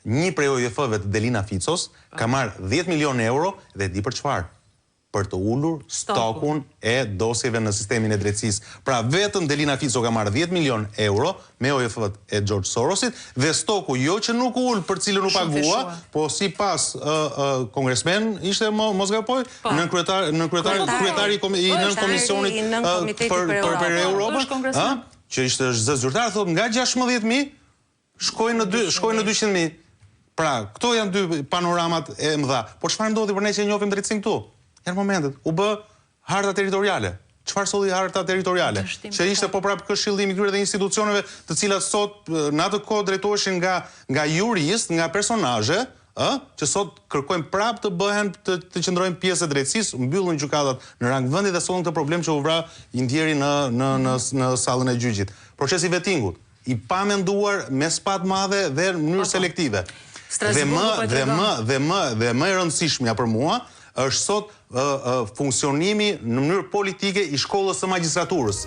një prej OJF-ve të Delina Ficos ka marrë 10 milion euro dhe di për çfarë? Për të ulur stokun e dosjeve në sistemin e drejtësisë. Pra vetëm Delina Fico ka marrë 10 milion euro me OJF-t e George Sorosit dhe stoku jo që nuk ul për cilën u pagua, po sipas kongresmen ishte mos gaboj, nën kryetari i nën komisionit për Europë, që ishte zë zyrtar, thotë nga 16.000 shkojnë në 200.000. Pra, këto janë dy panoramat e mëdha. Por çfarë ndodhi për ne që njohim drejtësinë këtu? Janë momentet, u bë harta territoriale. Çfarë solli harta territoriale? Që ishte po prapë këshillim i këtyre dhe institucioneve, të cilat sot në atë kohë drejtoheshin nga juristë, nga personazhe, që sot kërkojnë prapë të bëhen të qëndrojnë pjesë e drejtësisë, mbyllën gjykatat në rang vendi dhe sollën këtë problem që u vra i ndjeri në sallën e gjyqit. Procesi vettingut i pamenduar me spat madhe dhe në mënyrë selektive. Dhe më e rëndësishmja për mua është sot funksionimi në mënyrë politike i shkollës së magjistraturës.